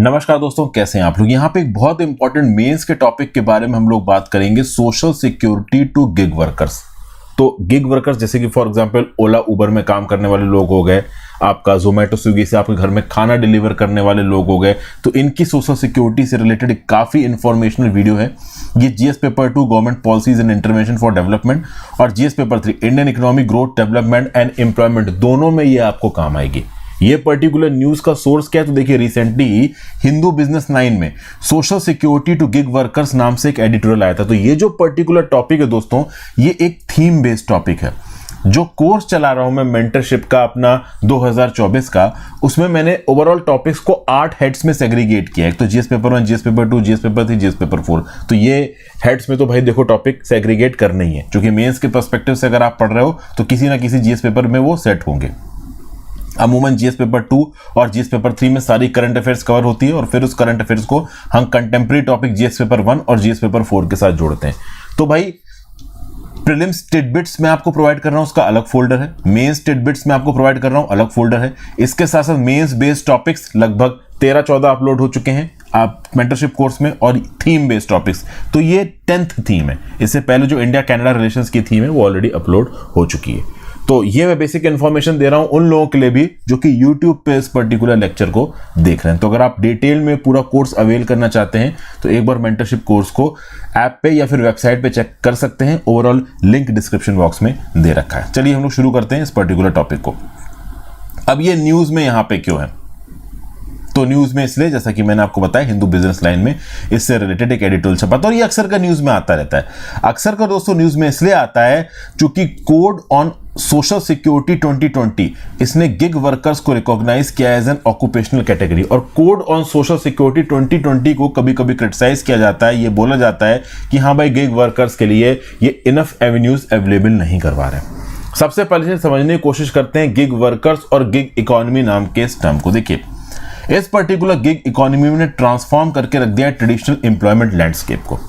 नमस्कार दोस्तों, कैसे हैं आप लोग। यहाँ पे एक बहुत इंपॉर्टेंट मेंस के टॉपिक के बारे में हम लोग बात करेंगे, social security to gig workers. तो गिग वर्कर्स जैसे कि फॉर एग्जांपल ओला उबर में काम करने वाले लोग हो गए, आपका जोमेटो स्विगी से आपके घर में खाना डिलीवर करने वाले लोग हो गए, तो इनकी सोशल सिक्योरिटी से रिलेटेड काफी इंफॉर्मेशनल वीडियो है। ये GS paper 2 government policies and intervention for development और GS paper 3 Indian economic growth development and employment, दोनों में ये आपको काम आएगी। ये पर्टिकुलर न्यूज का सोर्स क्या है, तो देखिए रिसेंटली हिंदू बिजनेस 9 में social security to gig workers नाम से एक एडिटोरियल आया था। तो ये जो पर्टिकुलर टॉपिक है दोस्तों, ये एक थीम बेस्ड टॉपिक है। जो कोर्स चला रहा हूं मैं मेंटरशिप का अपना 2024 का, उसमें मैंने ओवरऑल टॉपिक्स को 8 हेड्स में सेग्रीगेट किया है। तो GS paper 1, GS paper 2, GS paper 3, GS paper 4। तो ये हेड्स में तो भाई देखो टॉपिक सेग्रीगेट करना ही है, क्योंकि मेंस के पर्सपेक्टिव से अगर आप पढ़ रहे हो तो किसी ना किसी जीएस पेपर में वो सेट होंगे। अमूमन जीएस पेपर 2 और जीएस पेपर 3 में सारी करंट अफेयर्स कवर होती है और फिर उस करंट अफेयर्स को हम कंटेम्प्रेरी टॉपिक जीएस पेपर 1 और जीएस पेपर 4 के साथ जोड़ते हैं। तो भाई प्रीलिम्स टिडबिट्स में आपको प्रोवाइड कर रहा हूं, उसका अलग फोल्डर है। मेंस टिडबिट्स में आपको प्रोवाइड कर रहा हूं, अलग फोल्डर है। इसके साथ साथ मेंस बेस्ड टॉपिक्स लगभग 13-14 अपलोड हो चुके हैं आप मेंटरशिप कोर्स में, और थीम बेस्ड टॉपिक्स। तो ये 10th थीम है। इससे पहले जो इंडिया कनाडा रिलेशंस की थीम है वो ऑलरेडी अपलोड हो चुकी है। तो ये मैं बेसिक इन्फॉर्मेशन दे रहा हूं उन लोगों के लिए भी जो कि YouTube पे इस पर्टिकुलर लेक्चर को देख रहे हैं। तो अगर आप डिटेल में पूरा कोर्स अवेल करना चाहते हैं तो एक बार मेंटरशिप कोर्स को ऐप पे या फिर वेबसाइट पे चेक कर सकते हैं। ओवरऑल लिंक डिस्क्रिप्शन बॉक्स में दे रखा है। चलिए हम लोग शुरू करते हैं इस पर्टिकुलर टॉपिक को। अब ये न्यूज में यहां पे क्यों है, तो न्यूज में इसलिए जैसा कि मैंने आपको बताया हिंदू बिजनेस लाइन में इससे रिलेटेड एक एडिटोरियल छपा था और ये अक्सर का न्यूज में आता रहता है। अक्सर का दोस्तों न्यूज में इसलिए आता है क्योंकि कोड ऑन सोशल सिक्योरिटी 2020 इसने गिग वर्कर्स को रिकॉग्नाइज किया एज एन ऑक्यूपेशनल कैटेगरी। और कोड ऑन सोशल सिक्योरिटी 2020 को कभी कभी क्रिटिसाइज किया जाता है। ये बोला जाता है कि हाँ भाई गिग वर्कर्स के लिए ये इनफ एवेन्यूज अवेलेबल नहीं करवा रहे। सबसे पहले समझने की कोशिश करते हैं गिग वर्कर्स और गिग इकोनॉमी नाम के इस टर्म को। देखिए इस पर्टिकुलर गिग इकोनॉमी ने ट्रांसफॉर्म करके रख दिया ट्रेडिशनल एम्प्लॉयमेंट लैंडस्केप को।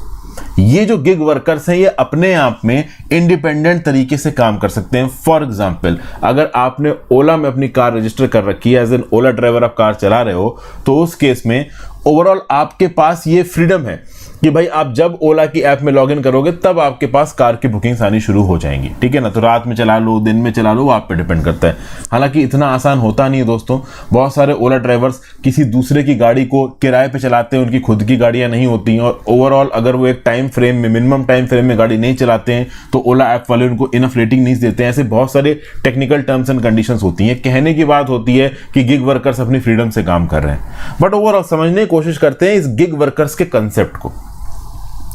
ये जो गिग वर्कर्स हैं ये अपने आप में इंडिपेंडेंट तरीके से काम कर सकते हैं। फॉर एग्जांपल अगर आपने ओला में अपनी कार रजिस्टर कर रखी है, एज एन ओला ड्राइवर आप कार चला रहे हो, तो उस केस में ओवरऑल आपके पास ये फ्रीडम है कि भाई आप जब ओला की ऐप में लॉगिन करोगे तब आपके पास कार की बुकिंग्स आनी शुरू हो जाएंगी। ठीक है ना। तो रात में चला लो, दिन में चला लो, वो आप पे डिपेंड करता है। हालांकि इतना आसान होता नहीं है दोस्तों। बहुत सारे ओला ड्राइवर्स किसी दूसरे की गाड़ी को किराए पे चलाते हैं, उनकी खुद की गाड़ियां नहीं होती हैं, और ओवरऑल अगर वो एक टाइम फ्रेम में, मिनिमम टाइम फ्रेम में गाड़ी नहीं चलाते हैं तो ओला ऐप वाले उनको इनफ रेटिंग नहीं देते हैं। ऐसे बहुत सारे टेक्निकल टर्म्स एंड कंडीशंस होती हैं। कहने की बात होती है कि गिग वर्कर्स अपनी फ्रीडम से काम कर रहे हैं, बट ओवरऑल समझने की कोशिश करते हैं इस गिग वर्कर्स के कंसेप्ट को।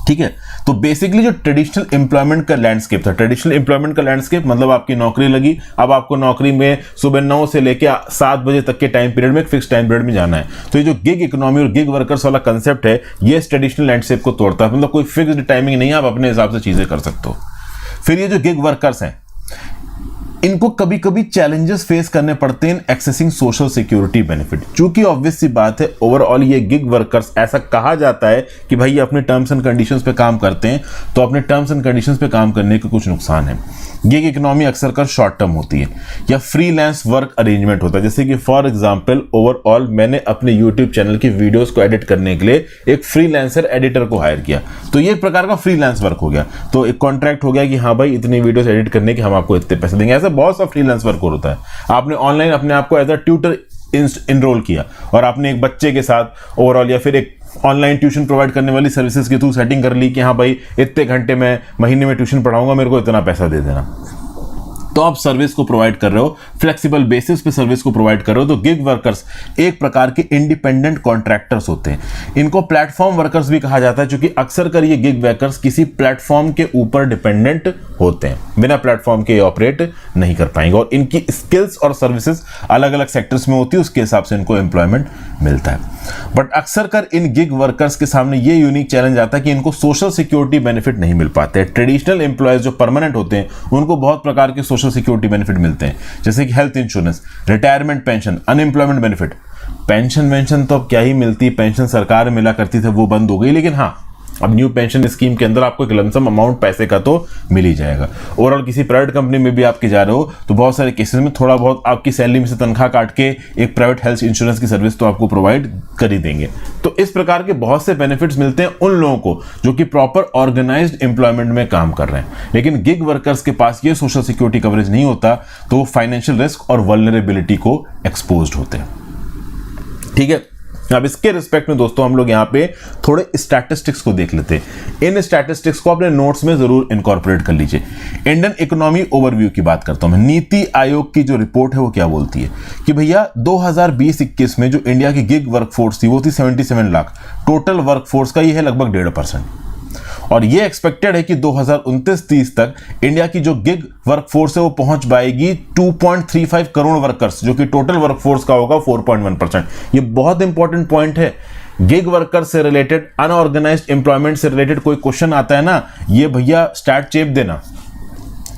ठीक है। तो बेसिकली जो ट्रेडिशनल एम्प्लॉयमेंट का लैंडस्केप था, ट्रेडिशनल एम्प्लॉयमेंट का लैंडस्केप मतलब आपकी नौकरी लगी, अब आपको नौकरी में सुबह 9 से लेकर 7 बजे तक के टाइम पीरियड में, एक फिक्स टाइम पीरियड में जाना है। तो ये जो गिग इकोनॉमी और गिग वर्कर्स वाला कंसेप्ट है, ये इस ट्रेडिशनल लैंडस्केप को तोड़ता है। मतलब कोई फिक्स्ड टाइमिंग नहीं है, आप अपने हिसाब से चीजें कर सकते हो। फिर ये जो गिग वर्कर्स हैं इनको कभी कभी चैलेंजेस फेस करने पड़ते हैं एक्सेसिंग सोशल सिक्योरिटी बेनिफिट। चूंकि ऑब्वियस सी बात है ओवरऑल ये गिग वर्कर्स, ऐसा कहा जाता है कि भाई ये अपने टर्म्स एंड कंडीशंस पे काम करते हैं, तो अपने टर्म्स एंड कंडीशंस पे काम करने के कुछ नुकसान है। गिग इकोनॉमी अक्सर कर शॉर्ट टर्म होती है या फ्रीलांस वर्क अरेंजमेंट होता है। जैसे कि फॉर एग्जांपल ओवरऑल मैंने अपने यूट्यूब चैनल की वीडियोस को एडिट करने के लिए एक फ्रीलांसर एडिटर को हायर किया, तो ये एक प्रकार का फ्रीलांस वर्क हो गया। तो एक कॉन्ट्रैक्ट हो गया कि हाँ भाई इतनी वीडियोस एडिट करने के हम आपको इतने पैसे देंगे। ऐसा बहुत सा फ्रीलांस वर्क होता है। आपने ऑनलाइन अपने आप को एज अ ट्यूटर इनरोल किया और आपने एक बच्चे के साथ ओवरऑल या फिर एक ऑनलाइन ट्यूशन प्रोवाइड करने वाली सर्विसेज के थ्रू सेटिंग कर ली कि हाँ भाई इतने घंटे मैं महीने में ट्यूशन पढ़ाऊंगा, मेरे को इतना पैसा दे देना। तो आप सर्विस को प्रोवाइड कर रहे हो, फ्लेक्सिबल बेसिस पे सर्विस को प्रोवाइड कर रहे हो। तो गिग वर्कर्स एक प्रकार के इंडिपेंडेंट कॉन्ट्रैक्टर्स होते हैं। इनको प्लेटफॉर्म वर्कर्स भी कहा जाता है, क्योंकि अक्सर कर ये गिग वर्कर्स किसी प्लेटफॉर्म के ऊपर डिपेंडेंट होते हैं, बिना प्लेटफॉर्म के ऑपरेट नहीं कर पाएंगे, और इनकी स्किल्स और सर्विसेज अलग अलग सेक्टर्स में होती है, उसके हिसाब से इनको एम्प्लॉयमेंट मिलता है। बट अक्सर कर इन गिग वर्कर्स के सामने ये यूनिक चैलेंज आता है कि इनको सोशल सिक्योरिटी बेनिफिट नहीं मिल पाते। ट्रेडिशनल एम्प्लॉयज जो परमानेंट होते हैं उनको बहुत प्रकार के सोशल सिक्योरिटी बेनिफिट मिलते हैं, जैसे कि health insurance, retirement pension, unemployment benefit. Pension तो अब क्या ही मिलती, पेंशन सरकार मिला करती थी वो बंद हो गई, लेकिन हाँ अब न्यू पेंशन स्कीम के अंदर आपको एक लमसम अमाउंट पैसे का तो मिल ही जाएगा। ओवरऑल किसी प्राइवेट कंपनी में भी आपके जा रहे हो तो बहुत सारे केसेस में थोड़ा बहुत आपकी सैलरी में से तनख्वाह काट के एक प्राइवेट हेल्थ इंश्योरेंस की सर्विस तो आपको प्रोवाइड कर ही देंगे। तो इस प्रकार के बहुत से बेनिफिट्स मिलते हैं उन लोगों को जो कि प्रॉपर ऑर्गेनाइज्ड एम्प्लॉयमेंट में काम कर रहे हैं। लेकिन गिग वर्कर्स के पास ये सोशल सिक्योरिटी कवरेज नहीं होता तो वो फाइनेंशियल रिस्क और वल्नरेबिलिटी को एक्सपोज्ड होते हैं। ठीक है, अब इसके रिस्पेक्ट में दोस्तों हम लोग यहां पे थोड़े स्टैटिस्टिक्स को देख लेते हैं। इन स्टैटिस्टिक्स को अपने नोट्स में जरूर इनकॉर्पोरेट कर लीजिए। इंडियन इकोनॉमी ओवरव्यू की बात करता हूं मैं। नीति आयोग की जो रिपोर्ट है वो क्या बोलती है कि भैया 2020-21 में जो इंडिया की गिग वर्कफोर्स थी वो थी 77 लाख। टोटल वर्कफोर्स का ये है लगभग 1.5%। और ये एक्सपेक्टेड है कि 2029-30 तक इंडिया की जो गिग वर्कफोर्स है वो पहुंच पाएगी 2.35 करोड़ वर्कर्स, जो कि टोटल वर्कफोर्स का होगा 4.1%। ये बहुत इंपॉर्टेंट पॉइंट है। गिग वर्कर्स से रिलेटेड, अनऑर्गेनाइज्ड एम्प्लॉयमेंट से रिलेटेड कोई क्वेश्चन आता है ना, ये भैया स्टैट चेप देना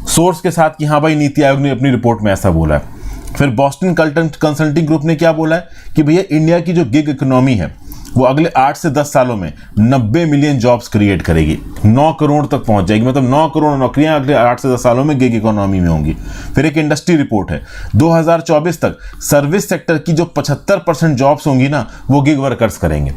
सोर्स के साथ कि हाँ भाई नीति आयोग ने अपनी रिपोर्ट में ऐसा बोला है। फिर बॉस्टन कंसल्टिंग ग्रुप ने क्या बोला है कि भैया इंडिया की जो गिग इकोनॉमी है वो अगले 8 से 10 सालों में 90 मिलियन जॉब्स क्रिएट करेगी, 9 करोड़ तक पहुंच जाएगी। मतलब 9 करोड़ नौकरियां अगले 8 से 10 सालों में गिग इकोनॉमी में होंगी। फिर एक इंडस्ट्री रिपोर्ट है 2024 तक सर्विस सेक्टर की जो 75% जॉब्स होंगी ना वो गिग वर्कर्स करेंगे।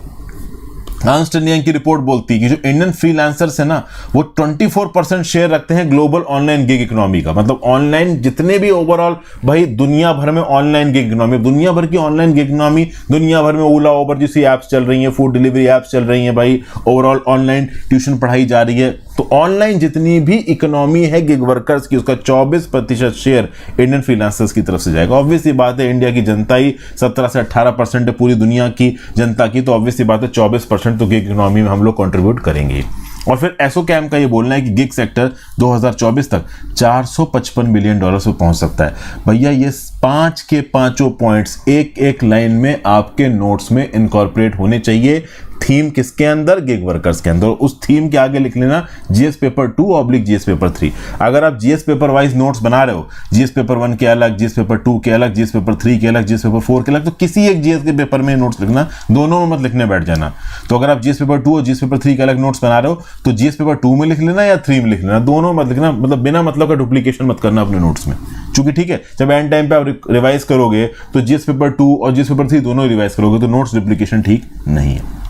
अर्न्स्ट एंड यंग की रिपोर्ट बोलती है कि जो इंडियन फ्रीलांसर्स है ना वो 24% शेयर रखते हैं ग्लोबल ऑनलाइन गिग इकोनॉमी का। मतलब ऑनलाइन जितने भी ओवरऑल भाई दुनिया भर में ऑनलाइन गिग इकोनॉमी, दुनिया भर की ऑनलाइन गिग इकोनॉमी, दुनिया भर में ओला उबर जैसी ऐप्स चल रही हैं, फूड डिलीवरी ऐप्स चल रही हैं भाई, ओवरऑल ऑनलाइन ट्यूशन पढ़ाई जा रही है। तो ऑनलाइन जितनी भी इकोनॉमी है गिग वर्कर्स की उसका 24% शेयर इंडियन फ्रीलांसर्स की तरफ से जाएगा। ऑब्वियस सी बात है इंडिया की जनता ही 17 से 18% है पूरी दुनिया की जनता की, तो ऑब्वियस सी बात है 24% तो गिग इकोनॉमी में हम लोग कंट्रीब्यूट करेंगे। और फिर एसोचैम का ये बोलना है कि गिग सेक्टर 2024 तक $455 बिलियन पे पहुंच सकता है। भैया ये 5 के 5 पॉइंट्स एक एक लाइन में आपके नोट्स में इनकॉर्पोरेट होने चाहिए। थीम किसके अंदर? गिग वर्कर्स के अंदर। उस थीम के आगे लिख लेना जीएस पेपर 2/जीएस पेपर 3। अगर आप जीएस पेपर वाइज नोट्स बना रहे हो, जीएस पेपर 1 के अलग, जीएस पेपर 2 के अलग, जीएस पेपर 3 के अलग, जीएस पेपर 4 के अलग, तो किसी एक जीएस के पेपर में नोट्स लिखना, दोनों में मत लिखने बैठ जाना। तो अगर आप जीएस पेपर 2 और जीएस पेपर 3 के अलग नोट्स बना रहे हो तो जीएस पेपर 2 में लिख लेना या 3 में लिख लेना, दोनों मत लिखना। मतलब बिना मतलब का डुप्लीकेशन मत करना अपने नोट्स में, क्योंकि ठीक है जब एंड टाइम पे आप रिवाइज करोगे तो जीएस पेपर 2 और जीएस पेपर 3 दोनों रिवाइज करोगे तो नोट्स डुप्लीकेशन ठीक नहीं है।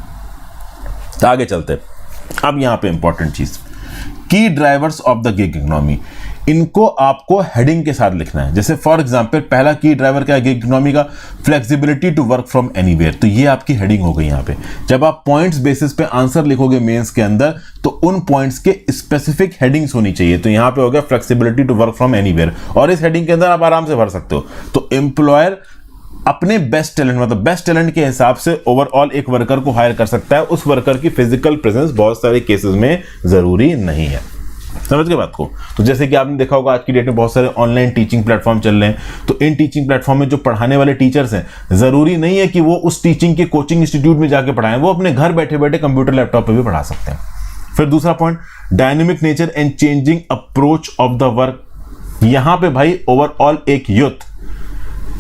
तो आगे चलते हैं। अब यहां पे इंपॉर्टेंट चीज, की drivers of the gig economy, इनको आपको हेडिंग के साथ लिखना है। जैसे फॉर एग्जांपल पहला की ड्राइवर क्या है गिग इकोनॉमी का? Flexibility to work from anywhere. तो ये आपकी हेडिंग हो गई। यहां पे जब आप पॉइंट्स बेसिस पे आंसर लिखोगे मेंस के अंदर तो उन पॉइंट्स के स्पेसिफिक हेडिंग्स होनी चाहिए। तो यहां पे हो गया flexibility to work from anywhere, और इस हेडिंग के अंदर आप आराम से भर सकते हो। तो एम्प्लॉयर अपने बेस्ट टैलेंट, मतलब बेस्ट टैलेंट के हिसाब से ओवरऑल एक वर्कर को हायर कर सकता है। उस वर्कर की फिजिकल प्रेजेंस बहुत सारे केसेस में जरूरी नहीं है। समझ गए बात को? तो जैसे कि आपने देखा होगा आज की डेट में बहुत सारे ऑनलाइन टीचिंग प्लेटफॉर्म चल रहे हैं। तो इन टीचिंग प्लेटफॉर्म में जो पढ़ाने वाले टीचर्स हैं जरूरी नहीं है कि वो उस टीचिंग के कोचिंग इंस्टीट्यूट में जाके पढ़ाएं, वो अपने घर बैठे बैठे कंप्यूटर लैपटॉप पे भी पढ़ा सकते हैं। फिर दूसरा point, dynamic nature and changing approach of the work. यहां पे भाई ओवरऑल एक यूथ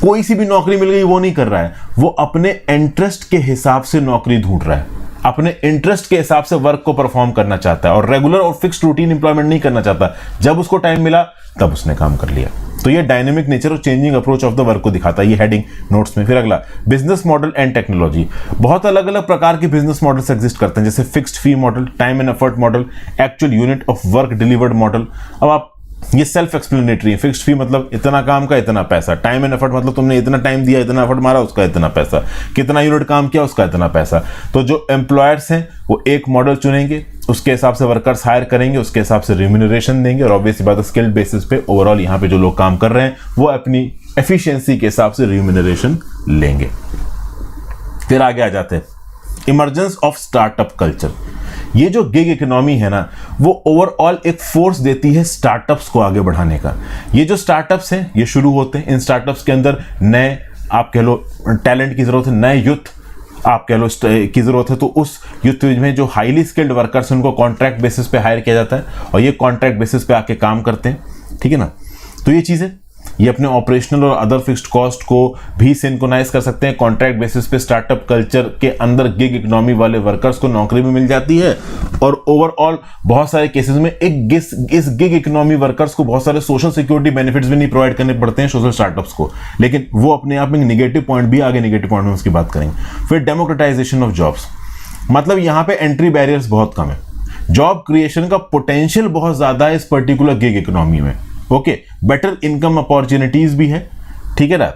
कोई सी भी नौकरी मिल गई वो नहीं कर रहा है, वो अपने इंटरेस्ट के हिसाब से नौकरी ढूंढ रहा है, अपने इंटरेस्ट के हिसाब से वर्क को परफॉर्म करना चाहता है और रेगुलर और फिक्स्ड रूटीन इंप्लॉयमेंट नहीं करना चाहता। जब उसको टाइम मिला तब उसने काम कर लिया। तो ये डायनेमिक नेचर और changing approach of the work को दिखाता है, ये हेडिंग नोट्स में। फिर अगला, बिजनेस मॉडल एंड टेक्नोलॉजी। बहुत अलग अलग प्रकार के बिजनेस मॉडल्स एग्जिस्ट करते हैं, जैसे fixed fee model, time and effort model, actual unit of work delivered model. अब आप ये सेल्फ एक्सप्लेनेटरी है। फिक्स्ड फी मतलब इतना काम का इतना पैसा, टाइम एंड एफर्ट मतलब तुमने इतना टाइम दिया, इतना एफर्ट मारा, उसका इतना पैसा, कितना यूनिट काम किया उसका इतना पैसा। तो जो एम्प्लॉयर्स हैं वो एक मॉडल चुनेंगे, उसके हिसाब से वर्कर्स हायर करेंगे, उसके हिसाब से रिम्यूनरेशन देंगे, और ऑब्वियसली बात है स्किल्ड बेसिस पे ओवरऑल यहाँ पे जो लोग काम कर रहे हैं वो अपनी एफिशिएंसी के हिसाब से रिम्यूनरेशन लेंगे। फिर आगे आ जाते हैं, इमर्जेंस ऑफ स्टार्टअप कल्चर। ये जो गिग इकोनॉमी है ना वो ओवरऑल एक फोर्स देती है स्टार्टअप्स को आगे बढ़ाने का। ये जो स्टार्टअप्स हैं ये शुरू होते हैं, इन स्टार्टअप्स के अंदर नए आप कह लो टैलेंट की जरूरत है, नए यूथ आप कह लो की जरूरत है। तो उस यूथ में जो हाईली स्किल्ड वर्कर्स हैं उनको कॉन्ट्रैक्ट बेसिस पे हायर किया जाता है और ये कॉन्ट्रैक्ट बेसिस पे आके काम करते हैं, ठीक है ना। तो ये चीज़ है। ये अपने ऑपरेशनल और अदर फिक्स्ड कॉस्ट को भी सिंक्रोनाइज कर सकते हैं। कॉन्ट्रैक्ट बेसिस पे स्टार्टअप कल्चर के अंदर गिग इकोनॉमी वाले वर्कर्स को नौकरी भी मिल जाती है, और ओवरऑल बहुत सारे केसेस में इस गिग इकोनॉमी वर्कर्स को बहुत सारे सोशल सिक्योरिटी बेनिफिट्स भी नहीं प्रोवाइड करने पड़ते हैं सोशल स्टार्टअप्स को, लेकिन वो अपने आप में निगेटिव पॉइंट भी, आगे निगेटिव पॉइंट में उसकी बात करेंगे। फिर डेमोक्रेटाइजेशन ऑफ जॉब्स, मतलब यहाँ पे एंट्री बैरियर्स बहुत कम है, जॉब क्रिएशन का पोटेंशियल बहुत ज्यादा है इस पर्टिकुलर गिग इकोनॉमी में। ओके, बेटर इनकम अपॉर्चुनिटीज भी है, ठीक है ना।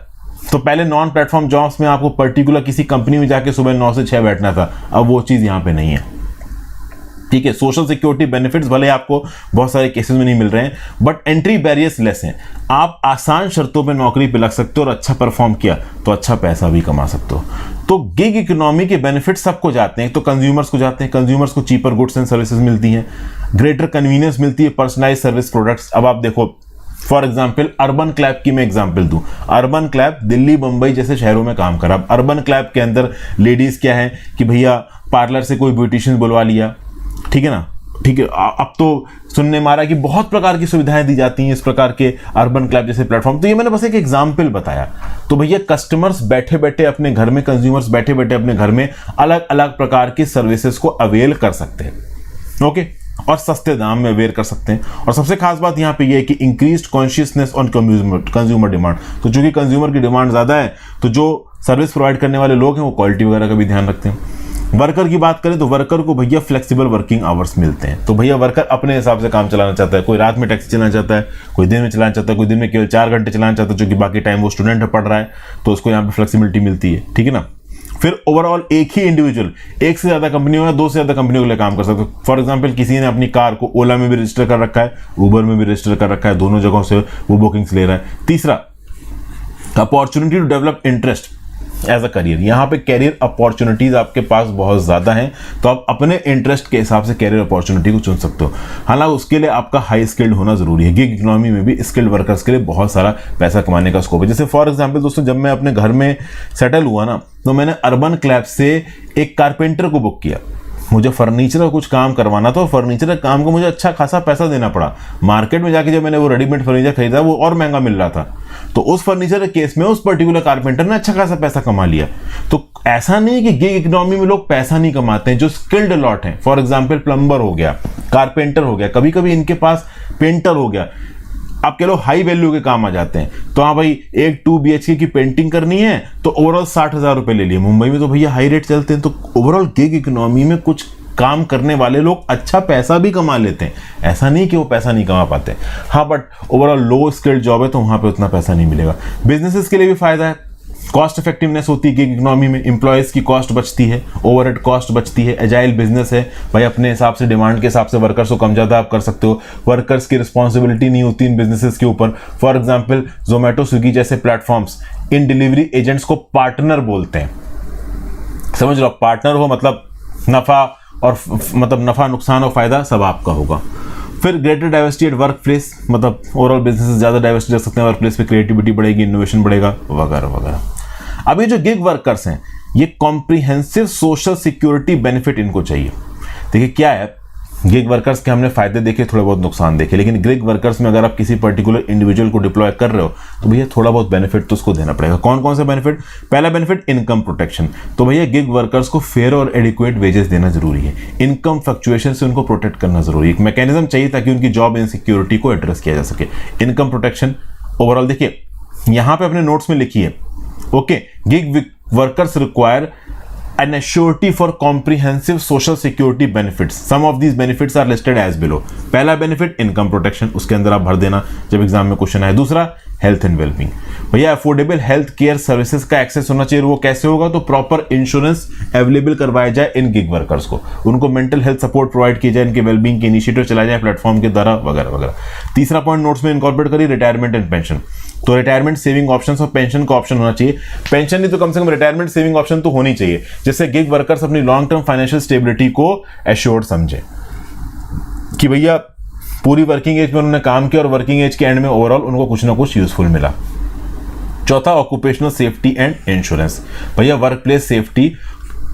तो पहले नॉन प्लेटफॉर्म जॉब्स में आपको पर्टिकुलर किसी कंपनी में जाके सुबह 9 से 6 बैठना था, अब वो चीज यहां पे नहीं है, ठीक है। सोशल सिक्योरिटी बेनिफिट्स भले आपको बहुत सारे केसेस में नहीं मिल रहे हैं, बट एंट्री बैरियर्स लेस हैं। आप आसान शर्तों पे नौकरी पे लग सकते हो और अच्छा परफॉर्म किया तो अच्छा पैसा भी कमा सकते हो। तो गिग इकोनॉमी के बेनिफिट सबको जाते हैं, तो कंज्यूमर्स को जाते हैं, कंज्यूमर्स को चीपर गुड्स एंड सर्विसेज मिलती हैं, ग्रेटर कन्वीनियंस मिलती है, पर्सनलाइज सर्विस प्रोडक्ट्स। अब आप देखो फॉर एग्जाम्पल अर्बन क्लैब की मैं एग्जाम्पल दूं, अर्बन क्लैब दिल्ली मुंबई जैसे शहरों में काम कर रहा है। अर्बन क्लैब के अंदर लेडीज क्या है कि भैया पार्लर से कोई ब्यूटिशियन बुलवा लिया, ठीक है ना, ठीक है। अब तो सुनने मारा कि बहुत प्रकार की सुविधाएं दी जाती हैं इस प्रकार के अर्बन क्लैब जैसे प्लेटफॉर्म। तो ये मैंने बस एक एग्जाम्पल बताया। तो भैया कस्टमर्स बैठे बैठे अपने घर में, कंज्यूमर्स बैठे बैठे अपने घर में अलग अलग प्रकार की सर्विसेज को अवेल कर सकते हैं, ओके, और सस्ते दाम में अवेयर कर सकते हैं। और सबसे खास बात यहाँ पे ये है कि increased consciousness on consumer demand. तो चूंकि कंज्यूमर की डिमांड ज्यादा है, तो जो सर्विस प्रोवाइड करने वाले लोग हैं वो क्वालिटी वगैरह का भी ध्यान रखते हैं। वर्कर की बात करें तो वर्कर को भैया फ्लेक्सिबल वर्किंग आवर्स मिलते हैं। तो भैया वर्कर अपने हिसाब से काम चलाना चाहता है, कोई रात में टैक्सी चलाना चाहता है, कोई दिन में चलाना चाहता है, कोई दिन में केवल 4 घंटे चलाना चाहता है, जो कि बाकी टाइम वो स्टूडेंट है, पढ़ रहा है, तो उसको यहाँ पे फ्लेक्सिबिलिटी मिलती है, ठीक है ना। फिर ओवरऑल एक ही इंडिविजुअल एक से ज्यादा कंपनियों या 2 से ज्यादा कंपनियों के लिए काम कर सकते हो। फॉर एग्जांपल किसी ने अपनी कार को ओला में भी रजिस्टर कर रखा है, उबर में भी रजिस्टर कर रखा है, दोनों जगहों से वो बुकिंग्स ले रहा है। तीसरा, opportunity to develop interest as a career. यहाँ पे कैरियर अपॉर्चुनिटीज आपके पास बहुत ज्यादा हैं, तो आप अपने इंटरेस्ट के हिसाब से कैरियर अपॉर्चुनिटी को चुन सकते हो। हालांकि उसके लिए आपका हाई स्किल्ड होना जरूरी है। गिग इकोनॉमी में भी स्किल्ड वर्कर्स के लिए बहुत सारा पैसा कमाने का स्कोप है। जैसे फॉर एग्जांपल दोस्तों, जब मैं अपने घर में सेटल हुआ ना, तो मैंने अर्बन क्लैब से एक कारपेंटर को बुक किया। मुझे फर्नीचर का कुछ काम करवाना था, फर्नीचर के काम को मुझे अच्छा खासा पैसा देना पड़ा। मार्केट में जाके जब मैंने वो रेडीमेड फर्नीचर खरीदा वो और महंगा मिल रहा था, तो उस फर्नीचर के केस में उस पर्टिकुलर कारपेंटर ने अच्छा खासा पैसा कमा लिया। तो ऐसा नहीं कि गिग इकोनॉमी में लोग पैसा नहीं कमाते हैं, जो स्किल्ड लॉट हैं, फॉर एग्जांपल प्लम्बर हो गया, कारपेंटर हो गया, कभी कभी इनके पास पेंटर हो गया, आप कह लो हाई वैल्यू के काम आ जाते हैं। तो हाँ भाई, एक 2 BHK की पेंटिंग करनी है तो ओवरऑल 60,000 रुपए ले लिए। मुंबई में तो भैया हाई रेट चलते हैं। तो ओवरऑल गिग इकोनॉमी में कुछ काम करने वाले लोग अच्छा पैसा भी कमा लेते हैं, ऐसा नहीं कि वो पैसा नहीं कमा पाते। हाँ, but overall low skilled job है तो वहां पे उतना पैसा नहीं मिलेगा। बिजनेसेस के लिए भी फायदा है, कॉस्ट इफेक्टिवनेस होती है गिग इकोनॉमी में, एम्प्लॉयज की कॉस्ट बचती है, ओवरहेड कॉस्ट बचती है, एजाइल बिजनेस है, भाई अपने हिसाब से डिमांड के हिसाब से वर्कर्स को कम ज्यादा आप कर सकते हो। वर्कर्स की रिस्पॉन्सिबिलिटी नहीं होती इन बिजनेसेस के ऊपर। फॉर एग्जांपल जोमेटो, स्विगी जैसे प्लेटफॉर्म्स इन डिलीवरी एजेंट्स को पार्टनर बोलते हैं, समझ लो। पार्टनर हो मतलब नफा और मतलब नफा नुकसान और फायदा सब आपका होगा। फिर greater diversity at work place, मतलब ओवरऑल बिजनेस ज्यादा डाइवर्सिटी रख सकते हैं वर्क प्लेस पे, क्रिएटिविटी बढ़ेगी, इनोवेशन बढ़ेगा वगैरह वगैरह। अब ये जो गिग वर्कर्स हैं, ये कॉम्प्रिहेंसिव सोशल सिक्योरिटी बेनिफिट इनको चाहिए। देखिए क्या है, गिग वर्कर्स के हमने फायदे देखे, थोड़े बहुत नुकसान देखे, लेकिन गिग वर्कर्स में अगर आप किसी पर्टिकुलर इंडिविजुअल को डिप्लॉय कर रहे हो तो भैया थोड़ा बहुत बेनिफिट तो उसको देना पड़ेगा। कौन कौन से बेनिफिट? पहला बेनिफिट इनकम प्रोटेक्शन। तो भैया गिग वर्कर्स को फेयर और एडिक्वेट वेजेस देना जरूरी है। इनकम फ्लक्चुएशन से उनको प्रोटेक्ट करना जरूरी है। एक मैकेनिज्म चाहिए ताकि उनकी जॉब इनसिक्योरिटी को एड्रेस किया जा सके। इनकम प्रोटेक्शन ओवरऑल देखिए यहां पे अपने नोट्स में लिखिए, okay, gig workers require an assurity for comprehensive social security benefits. Some of these benefits are listed as below. पहला बेनिफिट इनकम प्रोटेक्शन, उसके अंदर आप भर देना जब एग्जाम में क्वेश्चन आए। दूसरा हेल्थ एंड वेलबींग, भैया अफोर्डेबल हेल्थ केयर सर्विसेज का एक्सेस होना चाहिए। वो कैसे होगा? तो प्रॉपर इंश्योरेंस अवेलेबल करवाया जाए इन गिग वर्कर्स को, उनको मेंटल हेल्थ सपोर्ट प्रोवाइड किया जाए, इनके वेलबींग के इनिशिएटिव चलाए जाए प्लेटफॉर्म के द्वारा वगैरह वगैरह। तीसरा पॉइंट नोट्स में इनकॉर्पोरेट करिए रिटायरमेंट एंड पेंशन। तो रिटायरमेंट सेविंग ऑप्शंस और पेंशन का ऑप्शन होना चाहिए। पेंशन नहीं तो कम से कम रिटायरमेंट सेविंग ऑप्शन तो होनी चाहिए, जिससे गिग वर्कर्स अपनी लॉन्ग टर्म फाइनेंशियल स्टेबिलिटी को एश्योर्ड समझे कि भैया पूरी वर्किंग एज में उन्होंने काम किया और वर्किंग एज के एंड में ओवरऑल उनको कुछ ना कुछ यूजफुल मिला। चौथा ऑक्यूपेशनल सेफ्टी एंड इंश्योरेंस, भैया वर्क प्लेस सेफ्टी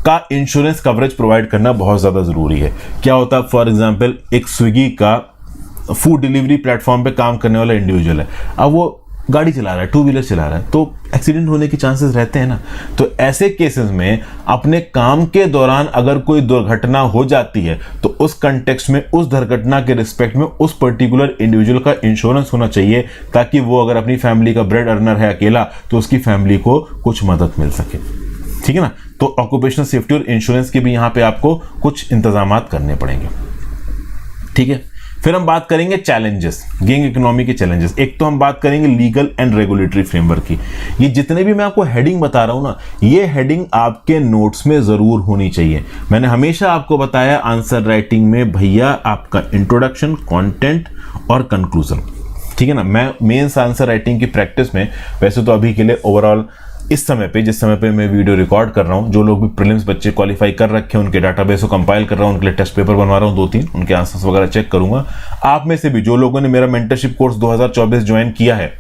का इंश्योरेंस कवरेज प्रोवाइड करना बहुत ज्यादा जरूरी है। क्या होता है, फॉर एग्जाम्पल एक स्विगी का फूड डिलीवरी प्लेटफॉर्म पे काम करने वाला इंडिविजुअल है, अब वो गाड़ी चला रहा है, टू व्हीलर चला रहा है, तो एक्सीडेंट होने के चांसेस रहते हैं ना। तो ऐसे केसेस में अपने काम के दौरान अगर कोई दुर्घटना हो जाती है तो उस कंटेक्स्ट में, उस दुर्घटना के रिस्पेक्ट में उस पर्टिकुलर इंडिविजुअल का इंश्योरेंस होना चाहिए, ताकि वो अगर अपनी फैमिली का ब्रेड अर्नर है अकेला तो उसकी फैमिली को कुछ मदद मिल सके। ठीक है ना। तो ऑक्यूपेशनल सेफ्टी और इंश्योरेंस के भी यहां पे आपको कुछ इंतजाम करने पड़ेंगे। ठीक है। फिर हम बात करेंगे चैलेंजेस, गिग इकोनॉमी के चैलेंजेस। एक तो हम बात करेंगे लीगल एंड रेगुलेटरी फ्रेमवर्क की। ये जितने भी मैं आपको हेडिंग बता रहा हूं ना, ये हेडिंग आपके नोट्स में जरूर होनी चाहिए। मैंने हमेशा आपको बताया आंसर राइटिंग में भैया आपका इंट्रोडक्शन, कंटेंट और कंक्लूजन। ठीक है ना। मैं मेंस आंसर राइटिंग की प्रैक्टिस में वैसे तो अभी के लिए ओवरऑल इस समय पे, जिस समय पे मैं वीडियो रिकॉर्ड कर रहा हूं, जो लोग भी प्रीलिम्स बच्चे क्वालिफाई कर रखे हैं उनके डाटाबेस को कंपाइल कर रहा हूं, उनके लिए टेस्ट पेपर बनवा रहा हूं 2-3, उनके आंसर्स वगैरह चेक करूंगा। आप में से भी जो लोगों ने मेरा मेंटरशिप कोर्स 2024 ज्वाइन किया है,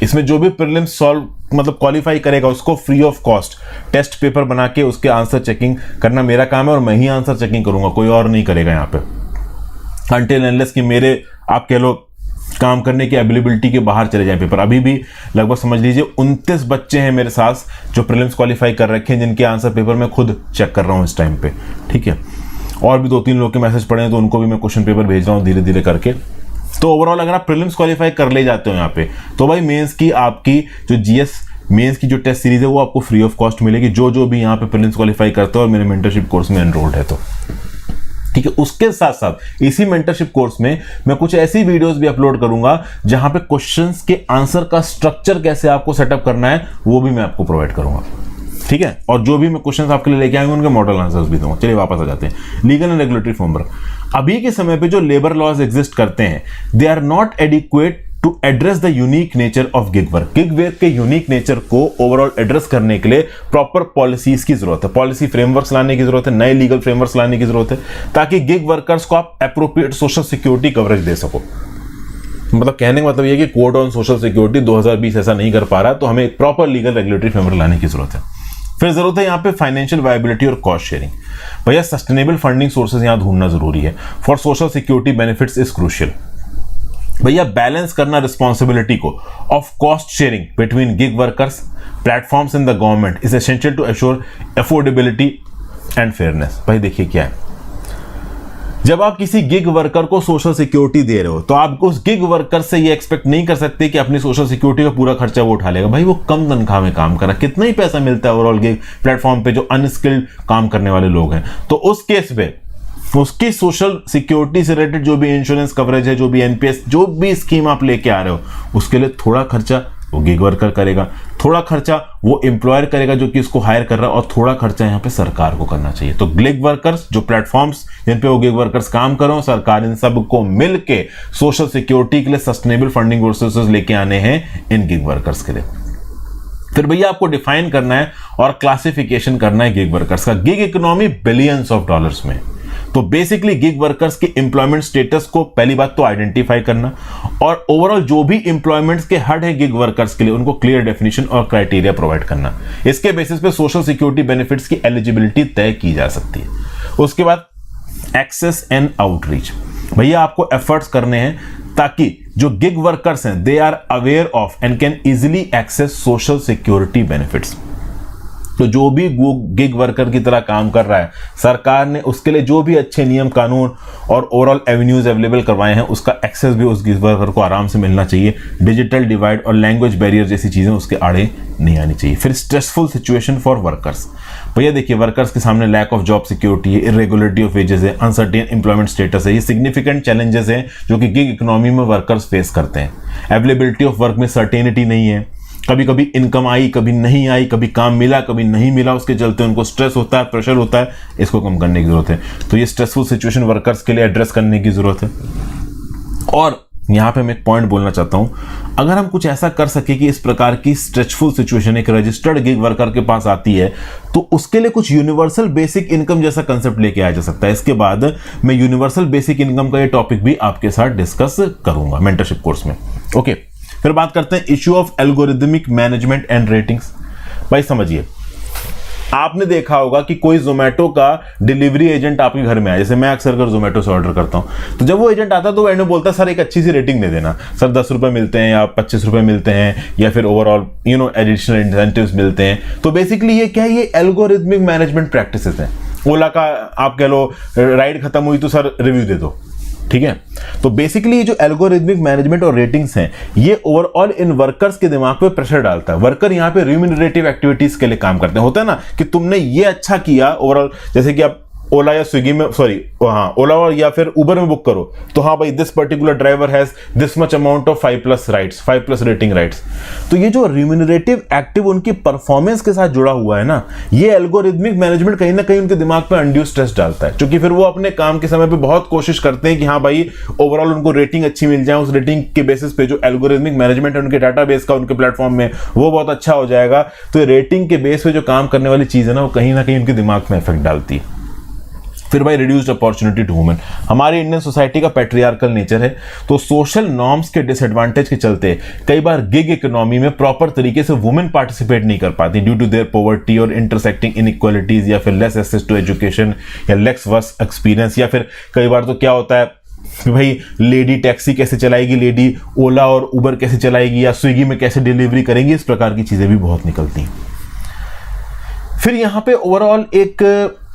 इसमें जो भी प्रीलिम्स सॉल्व मतलब क्वालिफाई करेगा उसको free of cost test paper बना के उसके आंसर चेकिंग करना मेरा काम है, और मैं ही आंसर चेकिंग करूंगा, कोई और नहीं करेगा यहाँ पे। अनटिल अनलेस कि मेरे आप कह लो काम करने की एबिलिबिलिटी के बाहर चले जाएं पेपर। अभी भी लगभग समझ लीजिए 29 बच्चे हैं मेरे साथ जो प्रीलिम्स क्वालिफाई कर रखे हैं, जिनके आंसर पेपर मैं खुद चेक कर रहा हूं इस टाइम पे। ठीक है। और भी 2-3 लोग के मैसेज पड़े हैं तो उनको भी मैं क्वेश्चन पेपर भेज रहा हूं धीरे धीरे करके। तो ओवरऑल अगर आप प्रीलिम्स क्वालिफाई कर ले जाते हो यहाँ पे, तो भाई मेंस की आपकी जो जीएस मेंस की जो टेस्ट सीरीज है वो आपको फ्री ऑफ कॉस्ट मिलेगी, जो भी यहाँ पे प्रीलिम्स क्वालिफाई करते हो और मेरे मेंटरशिप कोर्स में एनरोल्ड है तो। ठीक है। उसके साथ साथ इसी मेंटरशिप कोर्स में मैं कुछ ऐसी वीडियोस भी अपलोड करूंगा जहां पे क्वेश्चंस के आंसर का स्ट्रक्चर कैसे आपको सेटअप करना है वो भी मैं आपको प्रोवाइड करूंगा। ठीक है। और जो भी मैं क्वेश्चंस आपके लिए लेके आएंगे उनके मॉडल आंसर्स भी दूंगा। चलिए वापस आ जाते हैं लीगल एंड रेगुलेटरी फ्रेमवर्क। अभी के समय पे जो लेबर लॉज एग्जिस्ट करते हैं, they are not adequate to address the unique nature of gig work. Gig work के यूनिक नेचर को ओवरऑल एड्रेस करने के लिए प्रॉपर पॉलिसीज की जरूरत है, पॉलिसी फ्रेमवर्क्स लाने की जरूरत है, नए लीगल फ्रेमवर्क्स लाने की जरूरत है, ताकि गिग वर्कर्स को आप एप्रोप्रिएट सोशल सिक्योरिटी कवरेज दे सको। मतलब कहने का मतलब ये कि कोड ऑन सोशल सिक्योरिटी 2020 ऐसा नहीं कर पा रहा, तो हमें एक प्रॉपर लीगल रेगुलेटरी फ्रेमवर्क लाने की जरूरत है। फिर जरूरत है यहाँ पे फाइनेंशियल वायबिलिटी और कॉस्ट शेयरिंग। भैया सस्टेनेबल फंडिंग सोर्सेज यहाँ ढूंढना जरूरी है for social security benefits is crucial. भैया बैलेंस करना रिस्पॉन्सिबिलिटी को of cost sharing between gig workers, platforms in the government is essential to assure affordability and fairness. भाई देखिए क्या है, जब आप किसी गिग वर्कर को सोशल सिक्योरिटी दे रहे हो तो आप उस गिग वर्कर से ये एक्सपेक्ट नहीं कर सकते कि अपनी सोशल सिक्योरिटी का पूरा खर्चा वो उठा लेगा। भाई वो कम तनख्वाह में काम कर रहा है, कितना ही पैसा मिलता है ओवरऑल गिग प्लेटफॉर्म पे जो अनस्किल्ड काम करने वाले लोग हैं। तो उस केस में उसकी सोशल सिक्योरिटी से रिलेटेड जो भी इंश्योरेंस कवरेज है, जो भी एनपीएस, जो भी स्कीम आप लेके आ रहे हो, उसके लिए थोड़ा खर्चा वो गिग वर्कर करेगा, थोड़ा खर्चा वो एम्प्लॉयर करेगा जो कि उसको हायर कर रहा है, और थोड़ा खर्चा यहाँ पे सरकार को करना चाहिए। तो गिग वर्कर्स जो प्लेटफॉर्म्स जिन पे वो गिग वर्कर्स काम कर रहे हो, सरकार इन सब को मिलके सोशल सिक्योरिटी के लिए सस्टेनेबल फंडिंग रिसोर्सेज लेके आने हैं इन गिग वर्कर्स के लिए। फिर भैया आपको डिफाइन करना है और क्लासिफिकेशन करना है गिग वर्कर्स का। Gig economy billions of dollars में, तो बेसिकली गिग वर्कर्स के एम्प्लॉयमेंट स्टेटस को पहली बात तो आइडेंटिफाई करना, और ओवरऑल जो भी एम्प्लॉयमेंट्स के हद है गिग वर्कर्स के लिए उनको क्लियर डेफिनेशन और क्राइटेरिया प्रोवाइड करना। इसके बेसिस पे सोशल सिक्योरिटी बेनिफिट्स की एलिजिबिलिटी तय की जा सकती है। उसके बाद एक्सेस एंड आउटरीच। भैया आपको एफर्ट्स करने हैं ताकि जो गिग वर्कर्स हैं they are aware of and can easily access social security benefits. तो जो भी गिग वर्कर की तरह काम कर रहा है, सरकार ने उसके लिए जो भी अच्छे नियम कानून और ओवरऑल एवेन्यूज अवेलेबल करवाए हैं, उसका एक्सेस भी उस गिग वर्कर को आराम से मिलना चाहिए। डिजिटल डिवाइड और लैंग्वेज बैरियर जैसी चीजें उसके आड़े नहीं आनी चाहिए। फिर स्ट्रेसफुल सिचुएशन फॉर वर्कर्स। भैया देखिए वर्कर्स के सामने लैक ऑफ जॉब सिक्योरिटी है, इरेगुलरिटी ऑफ वेजेस है, अनसर्टेन एम्प्लॉयमेंट स्टेटस है, ये सिग्निफिकेंट चैलेंजेस हैं जो कि गिग इकोनॉमी में वर्कर्स फेस करते हैं। अवेलेबिलिटी ऑफ वर्क में सर्टेनिटी नहीं है, कभी कभी इनकम आई कभी नहीं आई, कभी काम मिला कभी नहीं मिला, उसके चलते उनको स्ट्रेस होता है, प्रेशर होता है, इसको कम करने की जरूरत है। तो ये स्ट्रेसफुल सिचुएशन वर्कर्स के लिए एड्रेस करने की जरूरत है। और यहां पे मैं एक पॉइंट बोलना चाहता हूं, अगर हम कुछ ऐसा कर सके कि इस प्रकार की स्ट्रेचफुल सिचुएशन एक रजिस्टर्ड गिग वर्कर के पास आती है तो उसके लिए कुछ यूनिवर्सल बेसिक इनकम जैसा कंसेप्ट लेके आया जा सकता है। इसके बाद मैं यूनिवर्सल बेसिक इनकम का ये टॉपिक भी आपके साथ डिस्कस करूंगा मेंटरशिप कोर्स में। ओके, फिर बात करते हैं issue of algorithmic management and ratings. भाई समझिए आपने देखा होगा कि कोई जोमेटो का डिलीवरी एजेंट आपके घर में आया, जैसे मैं अक्सर कर जोमेटो से ऑर्डर करता हूं, तो जब वो एजेंट आता है तो वो एंड में बोलता है सर एक अच्छी सी रेटिंग दे देना, सर 10 रुपए मिलते हैं या 25 रुपए मिलते हैं या फिर ओवरऑल एडिशनल इंसेंटिव्स मिलते हैं। तो बेसिकली ये क्या है, ये एल्गोरिथमिक मैनेजमेंट प्रैक्टिसेस हैं। ओला का आप कह लो राइड खत्म हुई तो सर रिव्यू दे दो, ठीक है। तो बेसिकली ये जो एल्गोरिथमिक मैनेजमेंट और रेटिंग्स हैं, ये ओवरऑल इन वर्कर्स के दिमाग पे प्रेशर डालता है। वर्कर यहाँ पे रिम्यूनरेटिव एक्टिविटीज के लिए काम करते हैं। होता है ना कि तुमने ये अच्छा किया ओवरऑल, जैसे कि आप ओला या स्विगी में ओला और या फिर उबर में बुक करो तो हाँ भाई this particular driver has this much amount of 5+ rating rights. तो ये जो रिम्यूनरेटिव एक्टिव उनकी परफॉर्मेंस के साथ जुड़ा हुआ है ना, ये एल्गोरिथमिक मैनेजमेंट कहीं ना कहीं उनके दिमाग पे अनड्यू स्ट्रेस डालता है, क्योंकि फिर वो अपने काम के समय पे बहुत कोशिश करते हैं कि हाँ भाई ओवरऑल उनको रेटिंग अच्छी मिल जाए, उस रेटिंग के बेसिस पे जो एल्गोरिथमिक मैनेजमेंट है उनके डाटाबेस का उनके प्लेटफॉर्म में वो बहुत अच्छा हो जाएगा। तो रेटिंग के बेस पे जो काम करने वाली चीज है ना, वो कहीं ना कहीं उनके दिमाग में इफेक्ट डालती है। फिर भाई रिड्यूस्ड अपॉर्चुनिटी टू वुमेन, हमारी इंडियन सोसाइटी का पैट्रियार्कल नेचर है, तो सोशल नॉर्म्स के डिसएडवांटेज के चलते कई बार गिग इकोनॉमी में प्रॉपर तरीके से वुमेन पार्टिसिपेट नहीं कर पाती ड्यू टू देयर पॉवर्टी और इंटरसेक्टिंग इनइक्वालिटीज, या फिर लेस एक्सेस टू एजुकेशन या लेस वर्क एक्सपीरियंस, या फिर कई बार तो क्या होता है कि भाई लेडी टैक्सी कैसे चलाएगी, लेडी ओला और उबर कैसे चलाएगी, या स्विगी में कैसे डिलीवरी करेंगी, इस प्रकार की चीजें भी बहुत निकलती हैं। फिर यहां पे ओवरऑल एक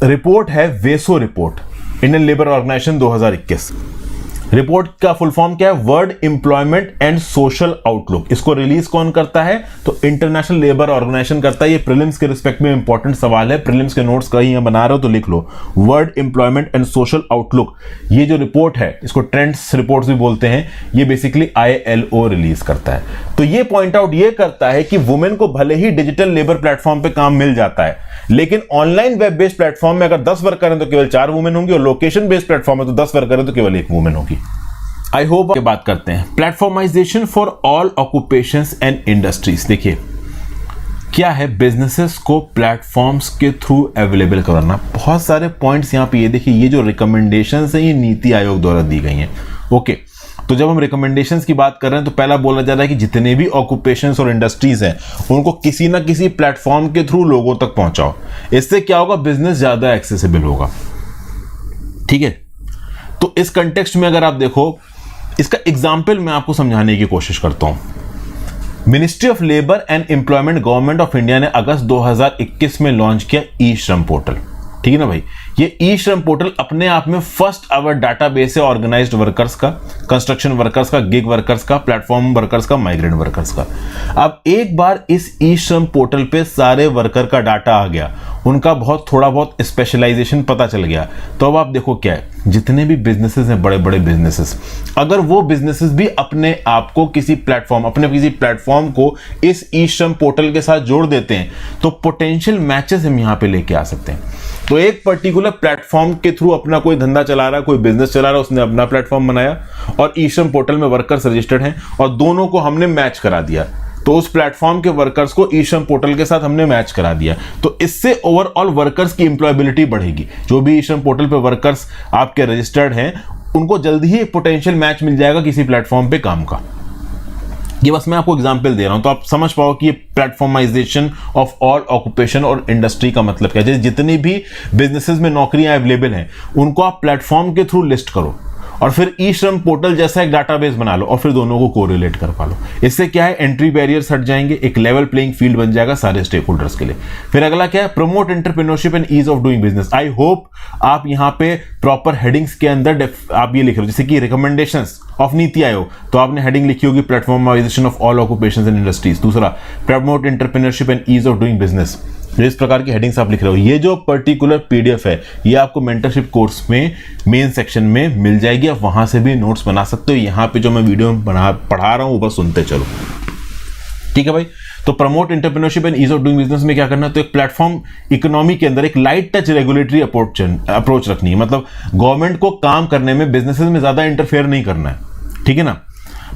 रिपोर्ट है, वेसो report, Indian labour organisation 2021। Report का फुल फॉर्म क्या है, world employment and social outlook. इसको रिलीज कौन करता है, तो इंटरनेशनल लेबर ऑर्गेनाइजेशन करता है। ये प्रीलिम्स के रिस्पेक्ट में इंपॉर्टेंट सवाल है, प्रीलिम्स के नोट्स कहीं यहां बना रहे हो तो लिख लो, world employment and social outlook. ये जो रिपोर्ट है, इसको ट्रेंड्स रिपोर्ट्स भी बोलते हैं, ये बेसिकली ILO रिलीज करता है। तो ये पॉइंट आउट ये करता है कि वुमेन को भले ही डिजिटल लेबर प्लेटफॉर्म पे काम मिल जाता है, लेकिन ऑनलाइन वेब बेस्ड प्लेटफॉर्म में अगर 10 वर्कर हैं तो केवल 4 वुमेन होंगी, और लोकेशन बेस्ड प्लेटफॉर्म में तो 10 वर्कर हैं तो केवल 1 वुमेन होगी। आई होप की बात करते हैं platformisation for all occupations and industries. देखिए क्या है, बिजनेसेस को प्लेटफॉर्म्स के थ्रू अवेलेबल कराना। बहुत सारे पॉइंट्स यहां पे, ये देखिए ये जो रिकमेंडेशंस हैं ये नीति आयोग द्वारा दी गई हैं। ओके, तो जब हम रिकमेंडेशंस की बात कर रहे हैं तो पहला बोला जा रहा है कि जितने भी ऑक्यूपेशंस और इंडस्ट्रीज हैं उनको किसी ना किसी प्लेटफॉर्म के थ्रू लोगों तक पहुंचाओ। इससे क्या होगा, बिजनेस ज्यादा एक्सेसिबल होगा। ठीक है, तो इस कंटेक्स्ट में अगर आप देखो, इसका एग्जाम्पल मैं आपको समझाने की कोशिश करता हूं। Ministry of labour and employment government of India ने अगस्त 2021 में लॉन्च किया ई श्रम पोर्टल। ठीक है ना भाई, ये ई श्रम पोर्टल अपने आप में फर्स्ट अवर डाटाबेस है ऑर्गेनाइज्ड वर्कर्स का, कंस्ट्रक्शन वर्कर्स का, गिग वर्कर्स का, प्लेटफॉर्म वर्कर्स का, माइग्रेंट वर्कर्स का। अब एक बार इस ई श्रम पोर्टल पे सारे वर्कर का डाटा आ गया, उनका थोड़ा बहुत स्पेशलाइजेशन पता चल गया, तो अब आप देखो क्या है, जितने भी बिजनेसेस हैं, बड़े बड़े बिजनेसेस, अगर वो बिजनेसेस भी अपने आप को किसी प्लेटफॉर्म को इस ई श्रम पोर्टल के साथ जोड़ देते हैं तो पोटेंशियल मैचेस हम यहां पे लेके आ सकते हैं। तो एक पर्टिकुलर प्लेटफॉर्म के थ्रू अपना कोई धंधा चला रहा है, कोई बिजनेस चला रहा है, उसने अपना प्लेटफॉर्म बनाया और ई श्रम पोर्टल में वर्कर्स रजिस्टर्ड हैं और दोनों को हमने मैच करा दिया, तो उस प्लेटफॉर्म के वर्कर्स को ई श्रम पोर्टल के साथ हमने मैच करा दिया, तो इससे ओवरऑल वर्कर्स की एम्प्लॉयबिलिटी बढ़ेगी। जो भी ई श्रम पोर्टल पे वर्कर्स आपके रजिस्टर्ड हैं उनको जल्दी ही पोटेंशियल मैच मिल जाएगा किसी प्लेटफॉर्म पे काम का। ये बस मैं आपको एग्जांपल दे रहा हूं तो आप समझ पाओ कि ये प्लेटफॉर्माइजेशन ऑफ ऑल ऑक्यूपेशन और इंडस्ट्री का मतलब क्या है। जितनी भी बिजनेसेस में नौकरियां अवेलेबल हैं उनको आप प्लेटफॉर्म के थ्रू लिस्ट करो और फिर ई श्रम पोर्टल जैसा एक डाटाबेस बना लो और फिर दोनों को कोरिलेट कर पा लो। इससे क्या है, एंट्री बैरियर्स हट जाएंगे, एक लेवल प्लेइंग फील्ड बन जाएगा सारे स्टेक होल्डर्स के लिए। फिर अगला क्या है, promote entrepreneurship and ease of doing business. I hope आप यहां पे प्रॉपर हेडिंग्स के अंदर आप ये लिख रहे हो, जैसे कि रिकमेंडेशंस ऑफ नीति आयोग, तो आपने हेडिंग लिखी होगी platformisation of all occupations and industries. दूसरा, promote entrepreneurship and ease of doing business. इस प्रकार की हेडिंग्स आप लिख रहे हो। ये जो पर्टिकुलर पीडीएफ है ये आपको मेंटरशिप कोर्स में मेन सेक्शन में मिल जाएगी, आप वहां से भी नोट्स बना सकते हो। यहां पे जो मैं वीडियो में पढ़ा रहा हूं वो बस सुनते चलो, ठीक है भाई। तो promote entrepreneurship and ease of doing business में क्या करना है, तो एक प्लेटफॉर्म इकोनॉमी के अंदर एक लाइट टच रेगुलेटरी अप्रोच रखनी है। मतलब गवर्नमेंट को काम करने में, बिजनेसेस में ज्यादा इंटरफेयर नहीं करना है, ठीक है ना।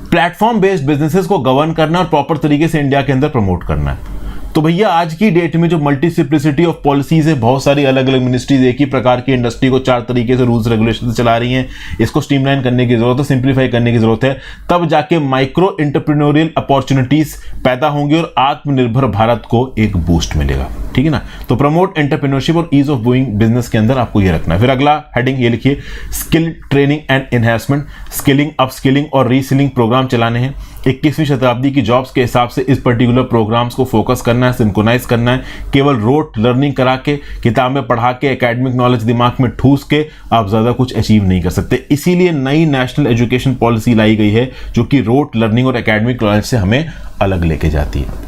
प्लेटफॉर्म बेस्ड बिजनेसेस को गवर्न करना और प्रॉपर तरीके से इंडिया के अंदर प्रमोट करना है। तो भैया आज की डेट में जो मल्टीसिप्लिसिटी ऑफ पॉलिसीज है, बहुत सारी अलग अलग मिनिस्ट्रीज एक ही प्रकार की इंडस्ट्री को 4 तरीके से रूल्स रेगुलेशन चला रही हैं, इसको स्ट्रीमलाइन करने की जरूरत है, सिंप्लीफाई करने की जरूरत है, तब जाके माइक्रो एंटरप्रेन्योरियल अपॉर्चुनिटीज पैदा होंगी और आत्मनिर्भर भारत को एक बूस्ट मिलेगा। ठीक है ना। तो प्रमोट एंटरप्रेन्योरशिप और ईज ऑफ डूइंग बिजनेस के अंदर आपको ये रखना है। फिर अगला हेडिंग ये लिखिए, skill training and enhancement, skilling upskilling और रीस्किलिंग प्रोग्राम चलाने हैं। 21वीं शताब्दी की जॉब्स के हिसाब से इस पर्टिकुलर प्रोग्राम्स को फोकस करना है, सिंक्रोनाइज करना है। केवल रोट लर्निंग करा के, किताबें पढ़ा के, एकेडमिक नॉलेज दिमाग में ठूस के आप ज्यादा कुछ अचीव नहीं कर सकते। इसीलिए नई नेशनल एजुकेशन पॉलिसी लाई गई है जो कि रोट लर्निंग और एकेडमिक नॉलेज से हमें अलग लेके जाती है।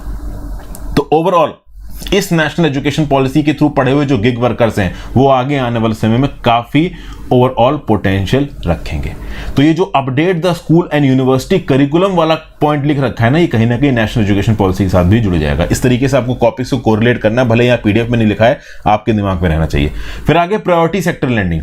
तो ओवरऑल इस नेशनल एजुकेशन पॉलिसी के थ्रू पढ़े हुए जो गिग वर्कर्स हैं वो आगे आने वाले समय में काफी ओवरऑल पोटेंशियल रखेंगे। तो ये जो update the school and university curriculum वाला पॉइंट लिख रखा है ना, ये कहीं ना कहीं नेशनल एजुकेशन पॉलिसी के साथ भी जुड़ जाएगा। इस तरीके से आपको कॉपी से कोरिलेट करना है, भले यहाँ पीडीएफ में नहीं लिखा है, आपके दिमाग में रहना चाहिए। फिर आगे प्रायोरिटी सेक्टर लैंडिंग,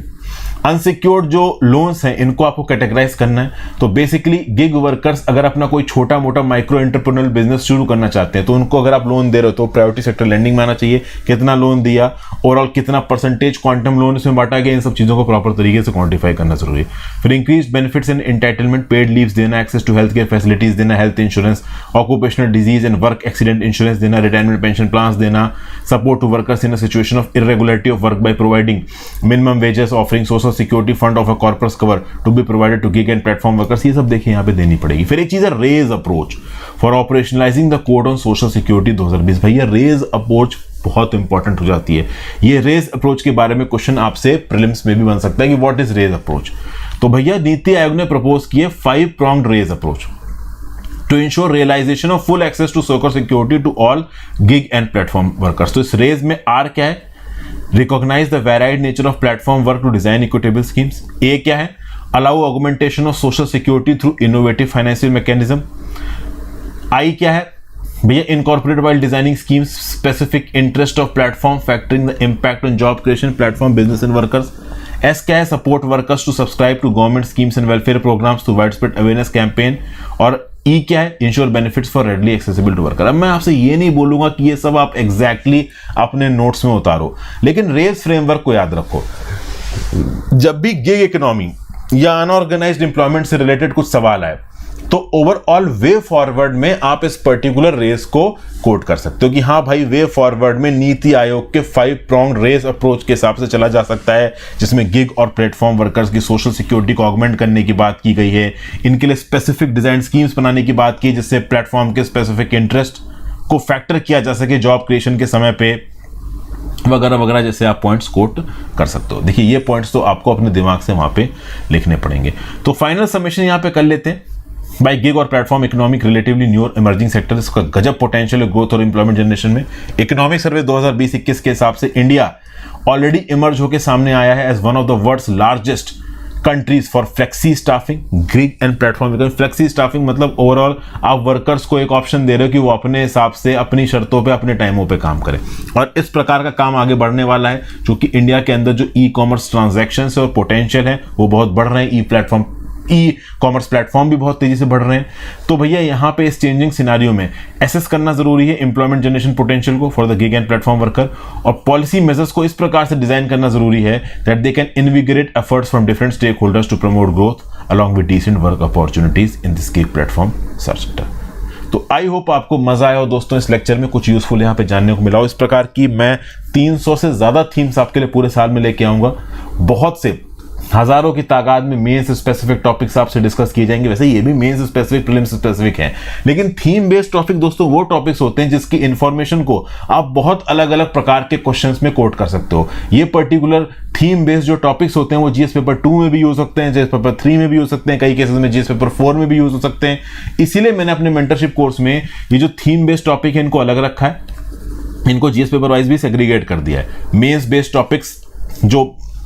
अनसिक्योर्ड जो लोन्स हैं इनको आपको कैटेगराइज करना है। तो बेसिकली गिग वर्कर्स अगर अपना कोई छोटा मोटा माइक्रो एंटरप्रेन्योरियल बिजनेस शुरू करना चाहते हैं तो उनको अगर आप लोन दे रहे हो तो प्रायोरिटी सेक्टर लैंडिंग में आना चाहिए। कितना लोन दिया, ओवरऑल कितना परसेंटेज क्वांटम लोन इसमें बांटा गया, इन सब चीजों को प्रॉपर तरीके से क्वांटिफाई करना जरूरी है। फिर increase benefits and entitlement, paid leaves देना, access to health care facilities देना, health insurance, occupational disease and work accident insurance देना, रिटायरमेंट पेंशन प्लान देना, support to workers in a situation of irregularity of work by providing minimum wages, offering social security fund of a corpus cover to be provided to gig and platform workers. ये सब देखिए यहाँ पे देनी पड़ेगी। फिर एक चीज है RAISE approach for operationalising the code on social security 2020। भैया रेज अप्रोच बहुत इंपॉर्टेंट हो जाती है। ये रेज अप्रोच के बारे में क्वेश्चन आपसे प्रीलिम्स में भी बन सकता है कि व्हाट इज रेज अप्रोच। तो भैया नीति आयोग ने प्रपोज किए 5 pronged RAISE approach to ensure realisation of full access to social security to all gig and platform workers. तो इस रेज में आर क्या है, recognise the varied nature of platform work to design equitable schemes. A क्या है, allow augmentation of social security through innovative financial mechanism. I क्या है भैया, incorporate while designing schemes specific interest of platform factoring the impact on job creation platform business and workers. S क्या है, support workers to subscribe to government schemes and welfare programmes to wide spread awareness campaign. और E क्या है, ensure benefits for readily accessible to worker. अब मैं आपसे ये नहीं बोलूंगा कि ये सब आप एग्जैक्टली अपने नोट्स में उतारो, लेकिन रेज फ्रेमवर्क को याद रखो। जब भी गिग इकोनॉमी या अनऑर्गेनाइज्ड एम्प्लॉयमेंट से रिलेटेड कुछ सवाल आए तो ओवरऑल वे फॉरवर्ड में आप इस पर्टिकुलर रेस को कोट कर सकते हो कि हाँ भाई, वे फॉरवर्ड में नीति आयोग के 5 pronged रेस अप्रोच के हिसाब से चला जा सकता है, जिसमें गिग और प्लेटफॉर्म वर्कर्स की सोशल सिक्योरिटी को ऑगमेंट करने की बात की गई है। इनके लिए स्पेसिफिक डिजाइन स्कीम्स बनाने की बात की जिससे प्लेटफॉर्म के स्पेसिफिक इंटरेस्ट को फैक्टर किया जा सके जॉब क्रिएशन के समय पे, वगैरह वगैरह, जैसे आप पॉइंट्स कोट कर सकते हो। देखिए ये पॉइंट्स तो आपको अपने दिमाग से वहां पे लिखने पड़ेंगे। तो फाइनल समेशन यहां पे कर लेते हैं। बाय गिग और प्लेटफॉर्म इकोनॉमिक रिलेटिवली न्यू और इमर्जिंग सेक्टर, इसका गजब पोटेंशियल है ग्रोथ और एम्प्लॉयमेंट जनरेशन में। इकोनॉमिक सर्वे 2020-21 के हिसाब से इंडिया ऑलरेडी इमर्ज होकर सामने आया है as one of the world's largest countries for flexi staffing, gig and platform. Flexi staffing मतलब ओवरऑल आप वर्कर्स को एक ऑप्शन दे रहे हो कि वो अपने हिसाब से, अपनी शर्तों पे, अपने टाइमों पे काम करें। और इस प्रकार का काम आगे बढ़ने वाला है क्योंकि इंडिया के अंदर जो ई कॉमर्स ट्रांजैक्शन और पोटेंशियल है वो बहुत बढ़ रहे हैं। ई कॉमर्स प्लेटफॉर्म भी बहुत तेजी से बढ़ रहे हैं। तो भैया यहाँ पे इस चेंजिंग सिनारियो में एसेस करना जरूरी है एम्प्लॉयमेंट जनरेशन पोटेंशियल को for the gig and platform worker, और पॉलिसी मेजर्स को इस प्रकार से डिजाइन करना जरूरी है that they can invigorate efforts from different stakeholders to promote growth along with decent work opportunities in this gig platform sector. तो I hope आपको मजा आया हो दोस्तों, इस लेक्चर में कुछ यूजफुल यहाँ पे जानने को मिला हो। इस प्रकार की मैं 300 से ज्यादा थीम्स आपके लिए पूरे साल में लेके आऊंगा। बहुत से हजारों की तादाद में मेंस स्पेसिफिक टॉपिक्स आपसे डिस्कस किए जाएंगे। वैसे ये भी मेंस स्पेसिफिक, प्रीलिम्स स्पेसिफिक हैं, लेकिन थीम बेस्ड टॉपिक दोस्तों वो टॉपिक्स होते हैं जिसकी इंफॉर्मेशन को आप बहुत अलग अलग प्रकार के क्वेश्चंस में कोट कर सकते हो। ये पर्टिकुलर थीम बेस्ड जो टॉपिक्स होते हैं वो जीएस पेपर 2 में भी यूज हो सकते हैं, जीएस पेपर 3 में भी हो सकते हैं, कई केसेस में जीएस पेपर 4 में भी यूज हो सकते हैं। इसीलिए मैंने अपने मेंटरशिप कोर्स में ये जो थीम बेस्ड टॉपिक है इनको अलग रखा है, इनको जीएस पेपर वाइज भी सेग्रीगेट कर दिया है। मेंस बेस्ड टॉपिक्स जो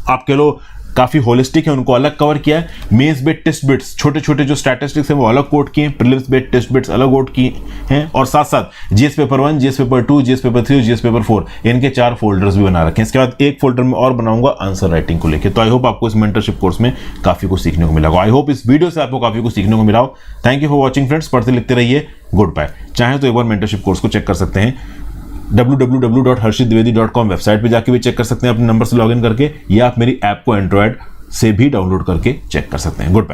आप कह लो काफी होलिस्टिक है उनको अलग कवर किया है। मेंस बेस्ड टेस्ट बिट्स, छोटे छोटे जो स्टैटिस्टिक्स हैं वो अलग कोट किए हैं, प्रीलिम्स बेस्ड टेस्ट बिट्स अलग कोट किए हैं, और साथ साथ GS paper 1, GS paper 2, GS paper 3 और जीएस पेपर 4 इनके 4 फोल्डर्स भी बना रखे हैं। इसके बाद एक फोल्डर में और बनाऊंगा आंसर राइटिंग को लेकर। तो आई होप आपको इस मेंटरशिप कोर्स में काफी कुछ सीखने को मिला हो। आई होप इस वीडियो से आपको काफी कुछ सीखने को मिला हो। Thank you for watching friends, पढ़ते लिखते रहिए, गुड बाय। चाहे तो एक बार मेंटरशिप कोर्स को चेक कर सकते हैं www.harshitdwedi.com वेबसाइट पे जाके भी चेक कर सकते हैं अपने नंबर से लॉगिन करके, या आप मेरी ऐप को एंड्रॉयड से भी डाउनलोड करके चेक कर सकते हैं। Good bye.